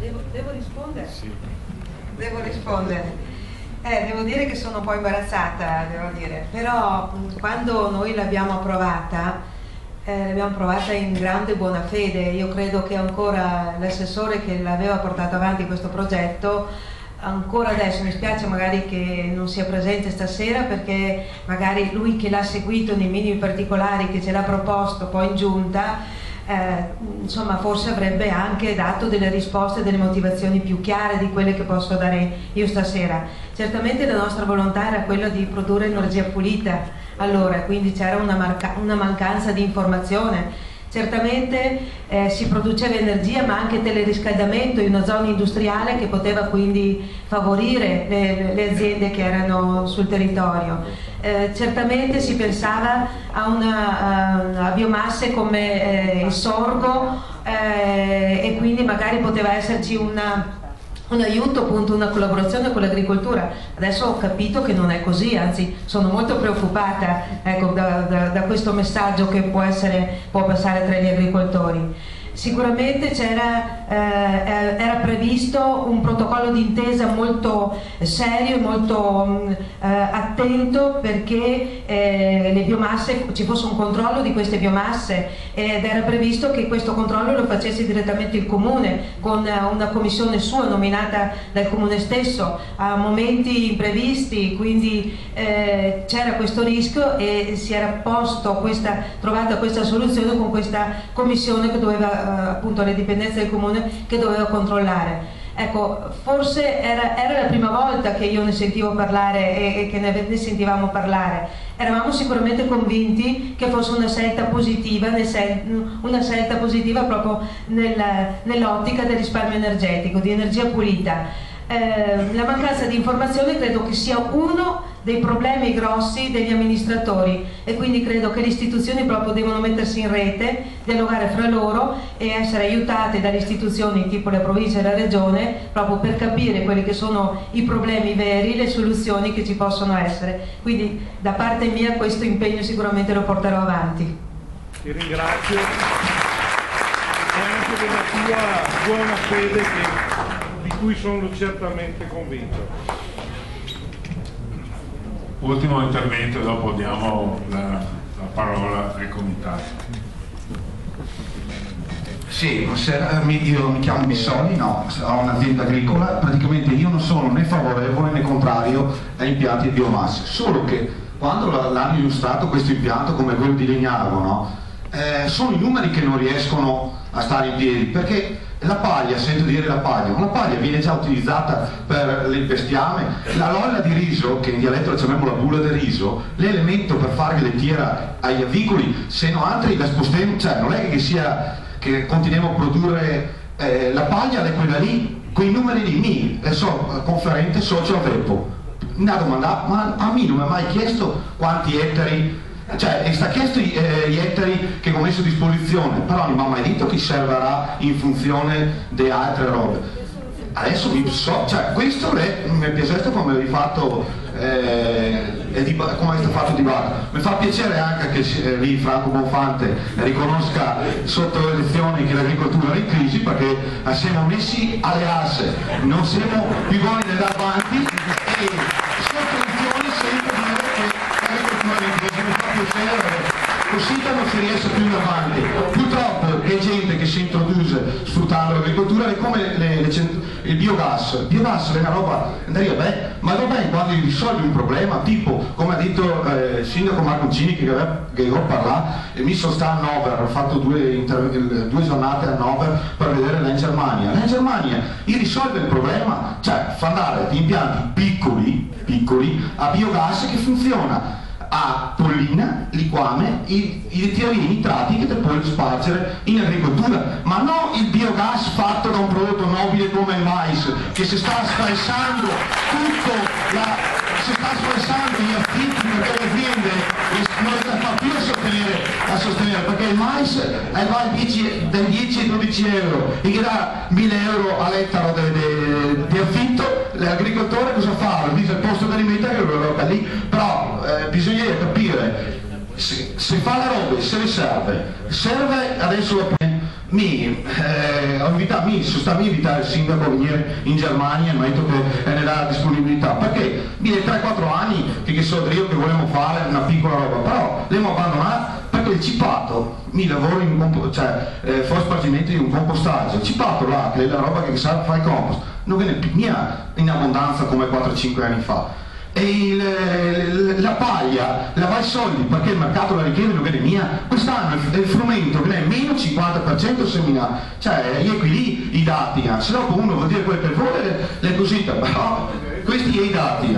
Devo rispondere? Sì. Devo rispondere. Devo dire che sono un po' imbarazzata, devo dire, però quando noi l'abbiamo approvata in grande buona fede. Io credo che ancora l'assessore che l'aveva portato avanti questo progetto, ancora adesso, mi spiace magari che non sia presente stasera, perché magari lui che l'ha seguito nei minimi particolari, che ce l'ha proposto poi in giunta, insomma forse avrebbe anche dato delle risposte, delle motivazioni più chiare di quelle che posso dare io stasera. Certamente la nostra volontà era quella di produrre energia pulita, allora quindi c'era una mancanza di informazione. Certamente si produceva energia, ma anche teleriscaldamento in una zona industriale che poteva quindi favorire le aziende che erano sul territorio. Certamente si pensava a biomasse come il sorgo, e quindi magari poteva esserci un aiuto, appunto, una collaborazione con l'agricoltura. Adesso ho capito che non è così, anzi sono molto preoccupata, ecco, da questo messaggio che può passare tra gli agricoltori. Sicuramente era previsto un protocollo d'intesa molto serio e molto attento, perché le biomasse, ci fosse un controllo di queste biomasse, ed era previsto che questo controllo lo facesse direttamente il comune, con una commissione sua nominata dal comune stesso a momenti imprevisti, quindi c'era questo rischio e si era trovata questa soluzione con questa commissione che doveva, appunto, alle dipendenze del comune, che doveva controllare. Ecco, forse era la prima volta che io ne sentivo parlare e che ne sentivamo parlare. Eravamo sicuramente convinti che fosse una scelta positiva, proprio nell'ottica del risparmio energetico, di energia pulita. La mancanza di informazione credo che sia uno dei problemi grossi degli amministratori, e quindi credo che le istituzioni proprio devono mettersi in rete, dialogare fra loro e essere aiutate dalle istituzioni tipo la provincia e la regione, proprio per capire quelli che sono i problemi veri, le soluzioni che ci possono essere. Quindi da parte mia questo impegno sicuramente lo porterò avanti. Ti ringrazio, e anche della tua buona fede di cui sono certamente convinto. Ultimo intervento, dopo diamo la parola al comitato. Sì, buonasera, io mi chiamo Bissoli, ho un'azienda agricola. Praticamente io non sono né favorevole né contrario a impianti di biomasse, solo che quando l'hanno illustrato questo impianto come quello di Legnaro, no? Sono i numeri che non riescono a stare in piedi, perché la paglia, sento dire la paglia viene già utilizzata per il bestiame. La lolla di riso, che in dialetto la chiamiamo la bulla del riso, l'elemento per fare le tira agli avicoli, se no altri la spostiamo, cioè non è che continuiamo a produrre la paglia, è quella lì, quei numeri lì, conferente socio a Vepo. Una domanda, ma a me non mi ha mai chiesto quanti ettari, cioè sta chiesto gli ettari che ho messo a disposizione, però non mi ha mai detto che servirà in funzione di altre robe. Adesso cioè questo mi è piaciuto come avevi fatto come avete fatto dibattito. Mi fa piacere anche che lì Franco Bonfante riconosca sotto le elezioni che l'agricoltura è in crisi, perché siamo messi alle asse, non siamo più buoni da avanti, e sotto le elezioni sento dire che l'agricoltura è in crisi. Mi fa piacere, così non si riesce più in avanti. Purtroppo è gente che si introduce sfruttando l'agricoltura, è come il biogas. Il biogas è una roba, ma va bene quando risolvi un problema, tipo come ha detto il sindaco Marconcini che ho parlato, e mi sono stato a Hannover, ho fatto due giornate a Hannover per vedere la Germania. La Germania risolve il problema, cioè fa andare di impianti piccoli a biogas che funziona a pollina, liquame, i tiarini, i nitrati che te puoi spargere in agricoltura, ma non il biogas fatto da un prodotto nobile come il mais, che si sta stressando gli affitti, perché le aziende non le fa più a sostenere, perché il mais va dai 10 ai 12 euro e che dà 1000 euro all'ettaro di affitto. L'agricoltore cosa fa? Dice il posto d'alimento che lo roba lì, però bisogna capire se fa la roba, se le serve adesso sono stato invitato il sindaco a venire in Germania e mi ha detto che ne dà la disponibilità, perché mi è 3-4 anni che sono io che volevamo fare una piccola roba, però l'abbiamo abbandonata perché il cipato, mi lavoro fa spargimento di un compostaggio, il cipato là, che è la roba che serve a fare il compost, non viene più in abbondanza come 4-5 anni fa. E la paglia la va ai soldi perché il mercato la richiede, non viene mia. Quest'anno il frumento viene meno 50% seminato, cioè io qui lì i dati, se dopo uno vuol dire quello che vuole le cosite, però questi sono i dati.